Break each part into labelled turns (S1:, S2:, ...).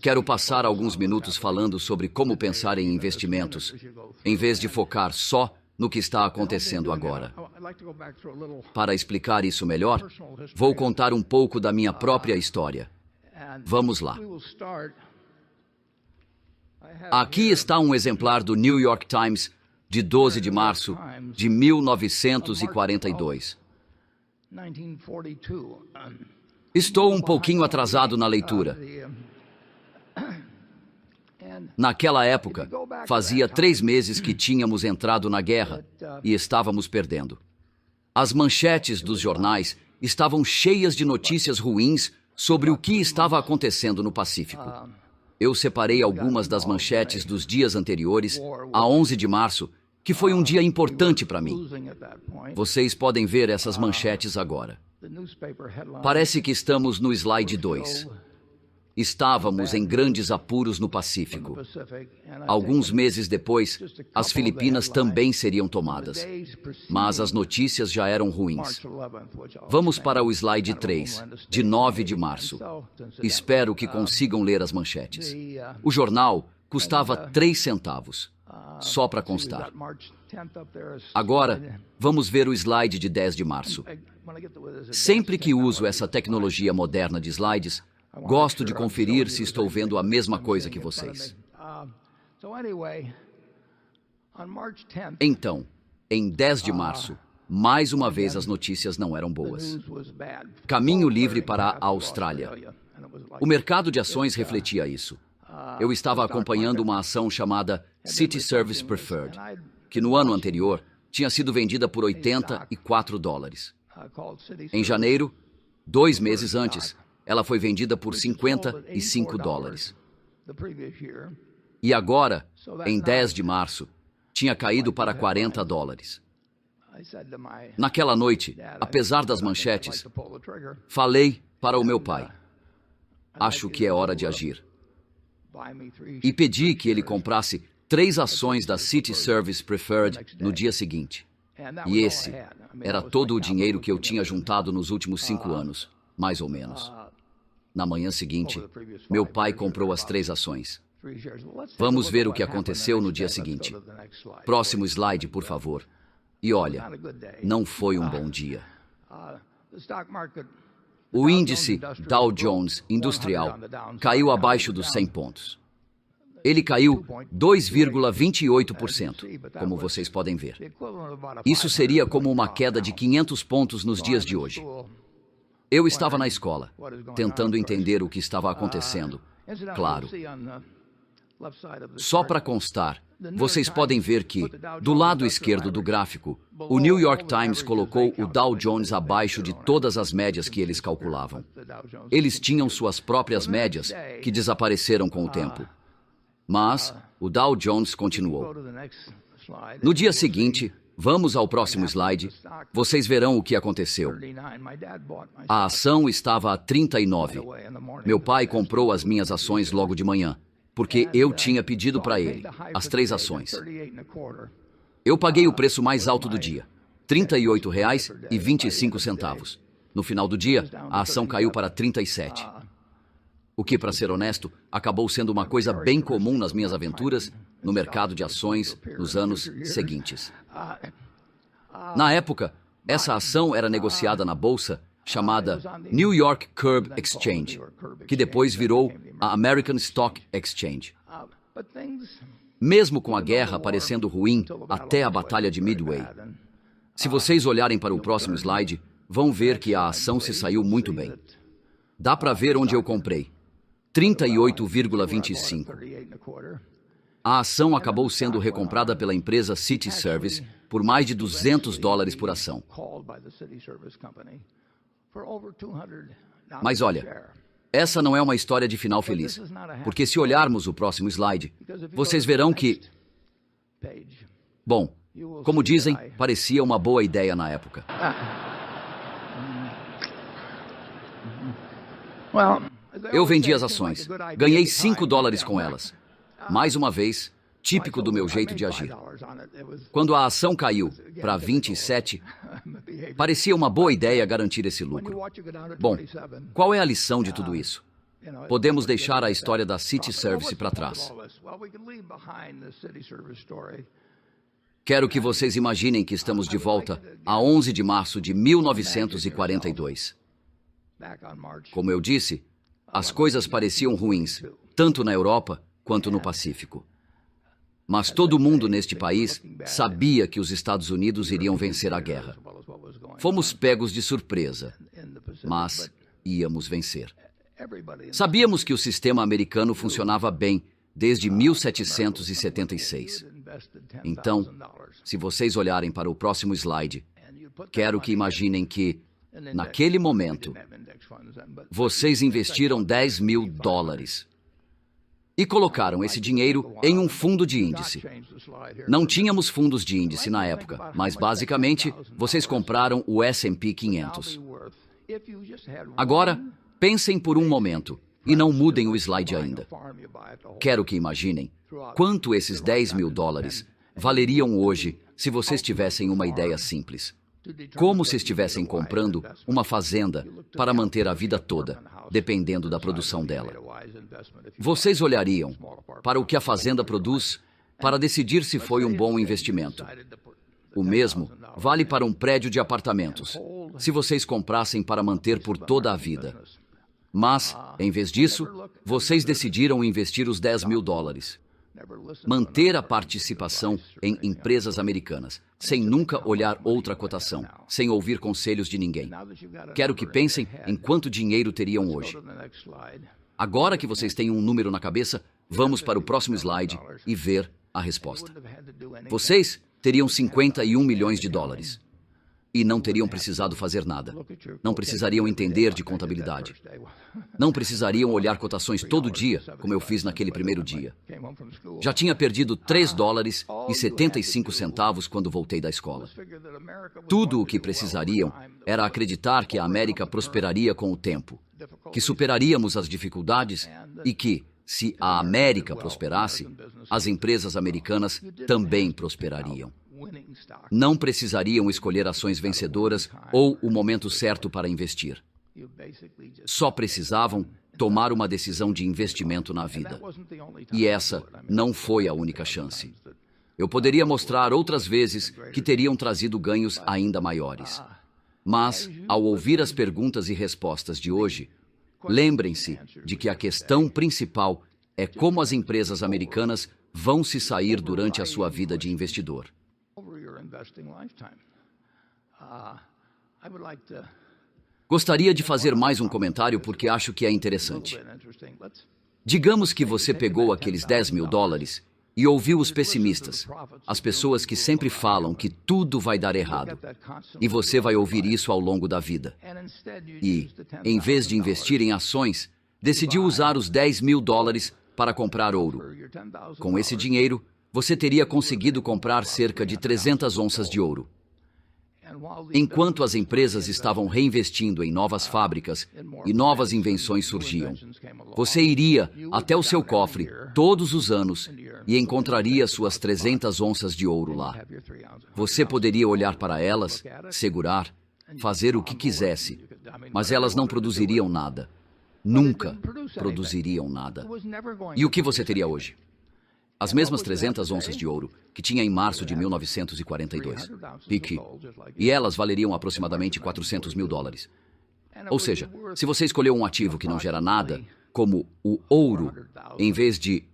S1: Quero passar alguns minutos falando sobre como pensar em investimentos, em vez de focar só no que está acontecendo agora. Para explicar isso melhor, vou contar um pouco da minha própria história. Vamos lá. Aqui está um exemplar do New York Times de 12 de março de 1942. Estou um pouquinho atrasado na leitura. Naquela época, fazia 3 meses que tínhamos entrado na guerra e estávamos perdendo. As manchetes dos jornais estavam cheias de notícias ruins sobre o que estava acontecendo no Pacífico. Eu separei algumas das manchetes dos dias anteriores, a 11 de março, que foi um dia importante para mim. Vocês podem ver essas manchetes agora. Parece que estamos no slide 2. Estávamos em grandes apuros no Pacífico. Alguns meses depois, as Filipinas também seriam tomadas. Mas as notícias já eram ruins. Vamos para o slide 3, de 9 de março. Espero que consigam ler as manchetes. O jornal custava 3 centavos. Só para constar. Agora, vamos ver o slide de 10 de março. Sempre que uso essa tecnologia moderna de slides, gosto de conferir se estou vendo a mesma coisa que vocês. Então, em 10 de março, mais uma vez as notícias não eram boas. Caminho livre para a Austrália. O mercado de ações refletia isso. Eu estava acompanhando uma ação chamada City Service Preferred, que no ano anterior tinha sido vendida por $84. Em janeiro, 2 meses antes, ela foi vendida por $55. E agora, em 10 de março, tinha caído para $40. Naquela noite, apesar das manchetes, falei para o meu pai: acho que é hora de agir. E pedi que ele comprasse 3 ações da City Service Preferred no dia seguinte. E esse era todo o dinheiro que eu tinha juntado nos últimos 5 anos, mais ou menos. Na manhã seguinte, meu pai comprou as 3 ações. Vamos ver o que aconteceu no dia seguinte. Próximo slide, por favor. E olha, não foi um bom dia. O índice Dow Jones Industrial caiu abaixo dos 100 pontos. Ele caiu 2,28%, como vocês podem ver. Isso seria como uma queda de 500 pontos nos dias de hoje. Eu estava na escola, tentando entender o que estava acontecendo. Claro. Só para constar, vocês podem ver que, do lado esquerdo do gráfico, o New York Times colocou o Dow Jones abaixo de todas as médias que eles calculavam. Eles tinham suas próprias médias, que desapareceram com o tempo. Mas o Dow Jones continuou. No dia seguinte, vamos ao próximo slide, vocês verão o que aconteceu. A ação estava a 39. Meu pai comprou as minhas ações logo de manhã, porque eu tinha pedido para ele as 3 ações. Eu paguei o preço mais alto do dia, R$ 38,25. No final do dia, a ação caiu para 37. O que, para ser honesto, acabou sendo uma coisa bem comum nas minhas aventuras no mercado de ações nos anos seguintes. Na época, essa ação era negociada na bolsa chamada New York Curb Exchange, que depois virou a American Stock Exchange. Mesmo com a guerra parecendo ruim até a Batalha de Midway. Se vocês olharem para o próximo slide, vão ver que a ação se saiu muito bem. Dá para ver onde eu comprei. 38,25. A ação acabou sendo recomprada pela empresa City Service por mais de $200 por ação. Mas olha, essa não é uma história de final feliz, porque se olharmos o próximo slide, vocês verão que... Bom, como dizem, parecia uma boa ideia na época. Eu vendi as ações. Ganhei $5 com elas. Mais uma vez, típico do meu jeito de agir. Quando a ação caiu para 27, parecia uma boa ideia garantir esse lucro. Bom, qual é a lição de tudo isso? Podemos deixar a história da City Service para trás. Quero que vocês imaginem que estamos de volta a 11 de março de 1942. Como eu disse, as coisas pareciam ruins, tanto na Europa quanto no Pacífico. Mas todo mundo neste país sabia que os Estados Unidos iriam vencer a guerra. Fomos pegos de surpresa, mas íamos vencer. Sabíamos que o sistema americano funcionava bem desde 1776. Então, se vocês olharem para o próximo slide, quero que imaginem que, naquele momento, vocês investiram $10.000 e colocaram esse dinheiro em um fundo de índice. Não tínhamos fundos de índice na época, mas basicamente vocês compraram o S&P 500. Agora, pensem por um momento e não mudem o slide ainda. Quero que imaginem quanto esses $10.000 valeriam hoje se vocês tivessem uma ideia simples. Como se estivessem comprando uma fazenda para manter a vida toda, dependendo da produção dela. Vocês olhariam para o que a fazenda produz para decidir se foi um bom investimento. O mesmo vale para um prédio de apartamentos, se vocês comprassem para manter por toda a vida. Mas, em vez disso, vocês decidiram investir os $10.000. Manter a participação em empresas americanas, sem nunca olhar outra cotação, sem ouvir conselhos de ninguém. Quero que pensem em quanto dinheiro teriam hoje. Agora que vocês têm um número na cabeça, vamos para o próximo slide e ver a resposta. Vocês teriam $51 milhões. E não teriam precisado fazer nada. Não precisariam entender de contabilidade. Não precisariam olhar cotações todo dia, como eu fiz naquele primeiro dia. Já tinha perdido $3,75 quando voltei da escola. Tudo o que precisariam era acreditar que a América prosperaria com o tempo, que superaríamos as dificuldades e que, se a América prosperasse, as empresas americanas também prosperariam. Não precisariam escolher ações vencedoras ou o momento certo para investir. Só precisavam tomar uma decisão de investimento na vida. E essa não foi a única chance. Eu poderia mostrar outras vezes que teriam trazido ganhos ainda maiores. Mas, ao ouvir as perguntas e respostas de hoje, lembrem-se de que a questão principal é como as empresas americanas vão se sair durante a sua vida de investidor. Gostaria de fazer mais um comentário porque acho que é interessante. Digamos que você pegou aqueles $10.000 e ouviu os pessimistas, as pessoas que sempre falam que tudo vai dar errado. E você vai ouvir isso ao longo da vida. E, em vez de investir em ações, decidiu usar os $10.000 para comprar ouro. Com esse dinheiro, você teria conseguido comprar cerca de 300 onças de ouro. Enquanto as empresas estavam reinvestindo em novas fábricas e novas invenções surgiam, você iria até o seu cofre todos os anos e encontraria suas 300 onças de ouro lá. Você poderia olhar para elas, segurar, fazer o que quisesse, mas elas não produziriam nada. Nunca produziriam nada. E o que você teria hoje? As mesmas 300 onças de ouro que tinha em março de 1942. Pique. E elas valeriam aproximadamente $400 mil. Ou seja, se você escolheu um ativo que não gera nada, como o ouro, em vez de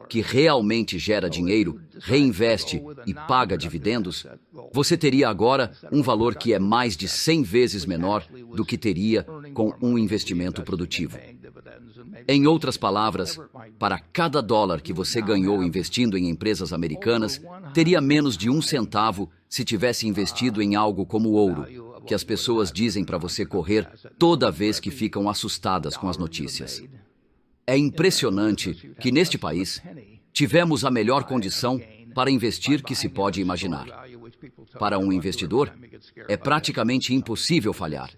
S1: que realmente gera dinheiro, reinveste e paga dividendos, você teria agora um valor que é mais de 100 vezes menor do que teria com um investimento produtivo. Em outras palavras, para cada dólar que você ganhou investindo em empresas americanas, teria menos de 1 centavo se tivesse investido em algo como ouro, que as pessoas dizem para você correr toda vez que ficam assustadas com as notícias. É impressionante que neste país tivemos a melhor condição para investir que se pode imaginar. Para um investidor, é praticamente impossível falhar,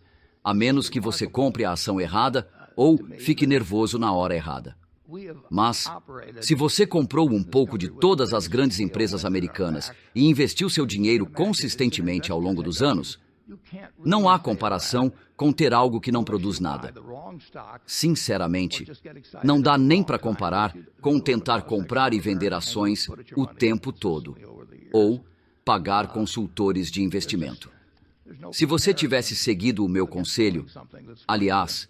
S1: a menos que você compre a ação errada ou fique nervoso na hora errada. Mas, se você comprou um pouco de todas as grandes empresas americanas e investiu seu dinheiro consistentemente ao longo dos anos, Não há comparação com ter algo que não produz nada. Sinceramente, não dá nem para comparar com tentar comprar e vender ações o tempo todo, ou pagar consultores de investimento. Se você tivesse seguido o meu conselho, aliás,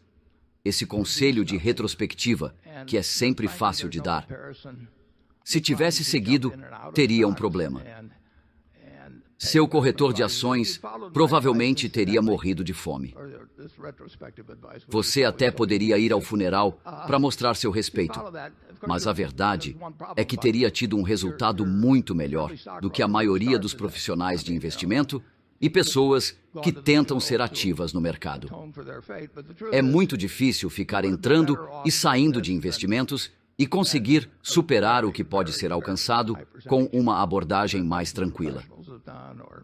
S1: esse conselho de retrospectiva, que é sempre fácil de dar, se tivesse seguido, teria um problema. Seu corretor de ações provavelmente teria morrido de fome. Você até poderia ir ao funeral para mostrar seu respeito, mas a verdade é que teria tido um resultado muito melhor do que a maioria dos profissionais de investimento e pessoas que tentam ser ativas no mercado. É muito difícil ficar entrando e saindo de investimentos e conseguir superar o que pode ser alcançado com uma abordagem mais tranquila.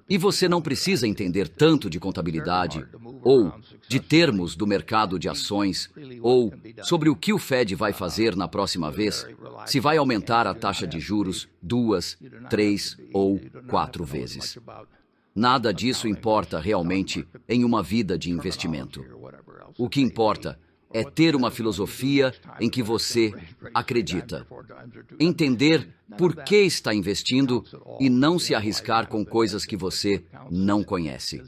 S1: E você não precisa entender tanto de contabilidade, ou de termos do mercado de ações, ou sobre o que o Fed vai fazer na próxima vez, se vai aumentar a taxa de juros 2, 3 ou 4 vezes. Nada disso importa realmente em uma vida de investimento. O que importa é ter uma filosofia em que você acredita. Entender por que está investindo e não se arriscar com coisas que você não conhece.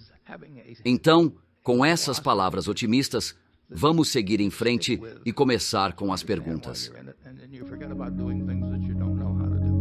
S1: Então, com essas palavras otimistas, vamos seguir em frente e começar com as perguntas.